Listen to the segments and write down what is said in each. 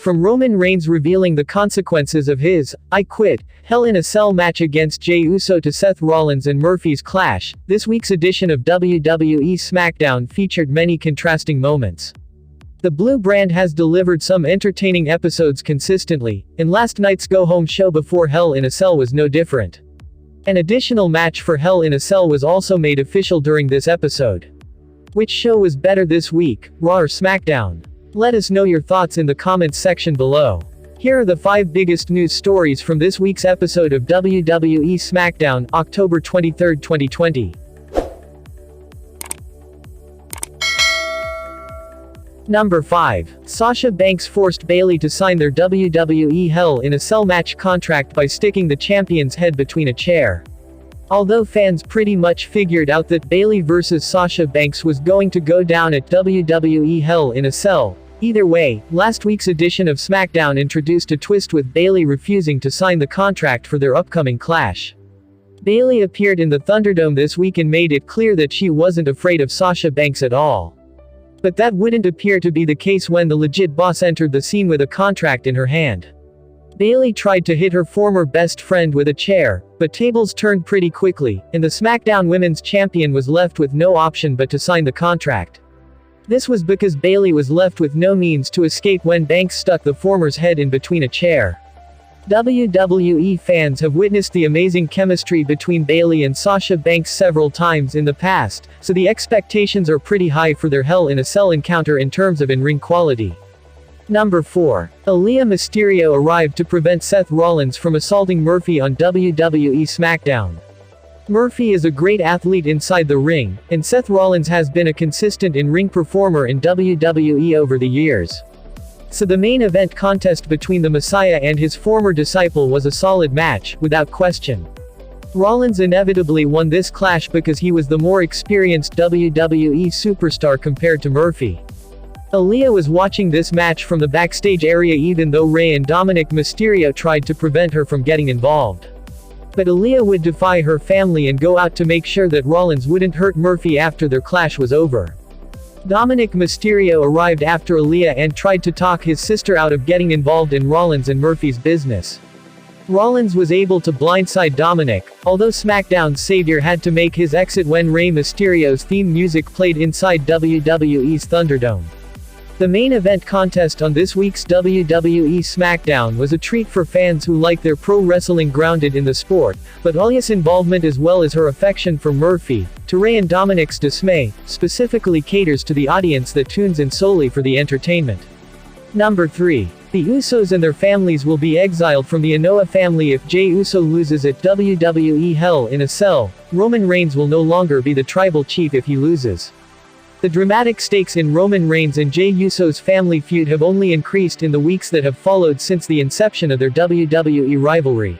From Roman Reigns revealing the consequences of his "I Quit" Hell in a Cell match against Jey Uso to Seth Rollins and Murphy's clash, this week's edition of WWE SmackDown featured many contrasting moments. The Blue brand has delivered some entertaining episodes consistently, and last night's go-home show before Hell in a Cell was no different. An additional match for Hell in a Cell was also made official during this episode. Which show was better this week, Raw or SmackDown? Let us know your thoughts in the comments section below. Here are the 5 biggest news stories from this week's episode of WWE SmackDown, October 23, 2020. Number 5. Sasha Banks forced Bayley to sign their WWE Hell in a Cell match contract by sticking the champion's head between a chair. Although fans pretty much figured out that Bayley vs Sasha Banks was going to go down at WWE Hell in a Cell, either way, last week's edition of SmackDown introduced a twist with Bayley refusing to sign the contract for their upcoming clash. Bayley appeared in the Thunderdome this week and made it clear that she wasn't afraid of Sasha Banks at all. But that wouldn't appear to be the case when the legit boss entered the scene with a contract in her hand. Bayley tried to hit her former best friend with a chair, but tables turned pretty quickly, and the SmackDown Women's Champion was left with no option but to sign the contract. This was because Bayley was left with no means to escape when Banks stuck the former's head in between a chair. WWE fans have witnessed the amazing chemistry between Bayley and Sasha Banks several times in the past, so the expectations are pretty high for their Hell in a Cell encounter in terms of in-ring quality. Number 4. Aalyah Mysterio arrived to prevent Seth Rollins from assaulting Murphy on WWE SmackDown. Murphy is a great athlete inside the ring, and Seth Rollins has been a consistent in-ring performer in WWE over the years. So the main event contest between the Messiah and his former disciple was a solid match, without question. Rollins inevitably won this clash because he was the more experienced WWE superstar compared to Murphy. Aalyah was watching this match from the backstage area even though Rey and Dominik Mysterio tried to prevent her from getting involved. But Aalyah would defy her family and go out to make sure that Rollins wouldn't hurt Murphy after their clash was over. Dominik Mysterio arrived after Aalyah and tried to talk his sister out of getting involved in Rollins and Murphy's business. Rollins was able to blindside Dominik, although SmackDown's savior had to make his exit when Rey Mysterio's theme music played inside WWE's Thunderdome. The main event contest on this week's WWE SmackDown was a treat for fans who like their pro wrestling grounded in the sport, but Aalyah's involvement as well as her affection for Murphy, to Rey and Dominik's dismay, specifically caters to the audience that tunes in solely for the entertainment. Number 3. The Usos and their families will be exiled from the Anoa'i family if Jey Uso loses at WWE Hell in a Cell. Roman Reigns will no longer be the tribal chief if he loses. The dramatic stakes in Roman Reigns and Jey Uso's family feud have only increased in the weeks that have followed since the inception of their WWE rivalry.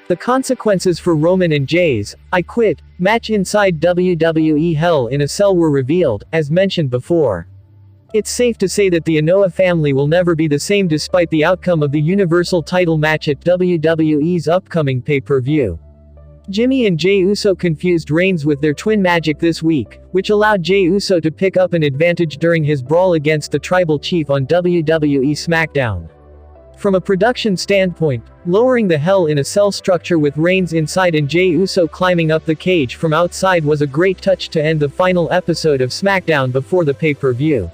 The consequences for Roman and Jey's "I Quit" match inside WWE Hell in a Cell were revealed, as mentioned before. It's safe to say that the Anoa'i family will never be the same despite the outcome of the Universal title match at WWE's upcoming pay-per-view. Jimmy and Jey Uso confused Reigns with their twin magic this week, which allowed Jey Uso to pick up an advantage during his brawl against the tribal chief on WWE SmackDown. From a production standpoint, lowering the Hell in a Cell structure with Reigns inside and Jey Uso climbing up the cage from outside was a great touch to end the final episode of SmackDown before the pay-per-view.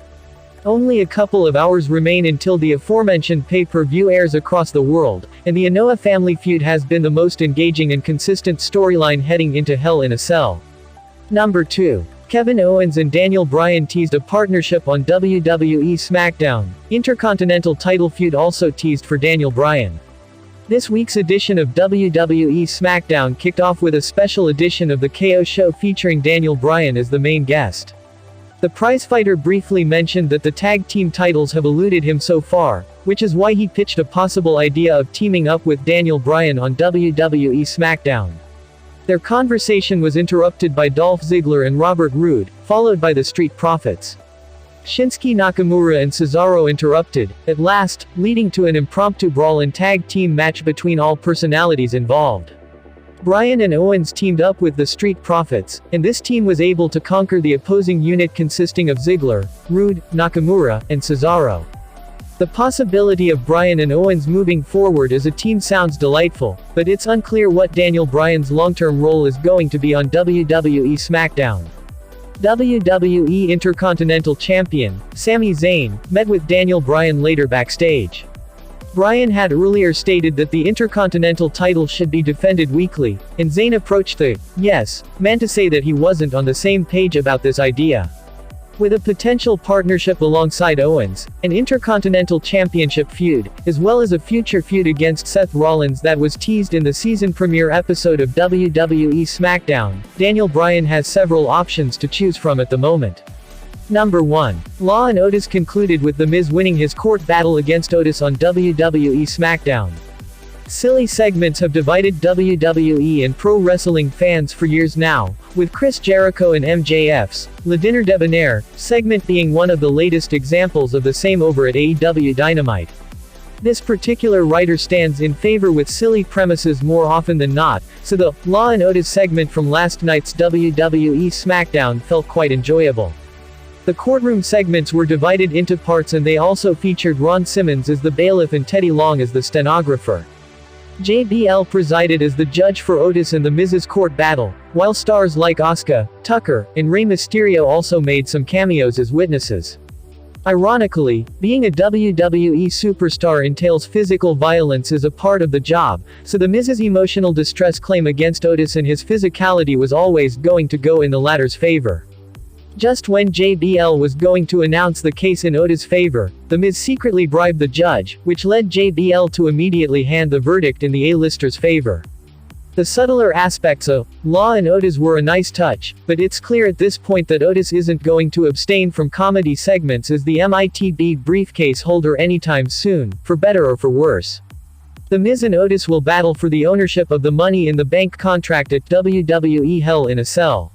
Only a couple of hours remain until the aforementioned pay-per-view airs across the world, and the Anoa'i family feud has been the most engaging and consistent storyline heading into Hell in a Cell. Number 2. Kevin Owens and Daniel Bryan teased a partnership on WWE SmackDown. Intercontinental title feud also teased for Daniel Bryan. This week's edition of WWE SmackDown kicked off with a special edition of the KO show featuring Daniel Bryan as the main guest. The prizefighter briefly mentioned that the tag team titles have eluded him so far, which is why he pitched a possible idea of teaming up with Daniel Bryan on WWE SmackDown. Their conversation was interrupted by Dolph Ziggler and Robert Roode, followed by the Street Profits. Shinsuke Nakamura and Cesaro interrupted, at last, leading to an impromptu brawl and tag team match between all personalities involved. Bryan and Owens teamed up with the Street Profits, and this team was able to conquer the opposing unit consisting of Ziggler, Roode, Nakamura, and Cesaro. The possibility of Bryan and Owens moving forward as a team sounds delightful, but it's unclear what Daniel Bryan's long-term role is going to be on WWE SmackDown. WWE Intercontinental Champion, Sami Zayn, met with Daniel Bryan later backstage. Bryan had earlier stated that the Intercontinental title should be defended weekly, and Zayn approached the "yes" man to say that he wasn't on the same page about this idea. With a potential partnership alongside Owens, an Intercontinental Championship feud, as well as a future feud against Seth Rollins that was teased in the season premiere episode of WWE SmackDown, Daniel Bryan has several options to choose from at the moment. Number 1. Law and Otis concluded with The Miz winning his court battle against Otis on WWE SmackDown. Silly segments have divided WWE and pro wrestling fans for years now, with Chris Jericho and MJF's Le Dîner Debonair segment being one of the latest examples of the same over at AEW Dynamite. This particular writer stands in favor with silly premises more often than not, so the Law and Otis segment from last night's WWE SmackDown felt quite enjoyable. The courtroom segments were divided into parts and they also featured Ron Simmons as the bailiff and Teddy Long as the stenographer. JBL presided as the judge for Otis and The Miz's court battle, while stars like Asuka, Tucker, and Rey Mysterio also made some cameos as witnesses. Ironically, being a WWE superstar entails physical violence as a part of the job, so The Miz's emotional distress claim against Otis and his physicality was always going to go in the latter's favor. Just when JBL was going to announce the case in Otis' favor, The Miz secretly bribed the judge, which led JBL to immediately hand the verdict in the A-lister's favor. The subtler aspects of Law and Otis were a nice touch, but it's clear at this point that Otis isn't going to abstain from comedy segments as the MITB briefcase holder anytime soon, for better or for worse. The Miz and Otis will battle for the ownership of the Money in the Bank contract at WWE Hell in a Cell.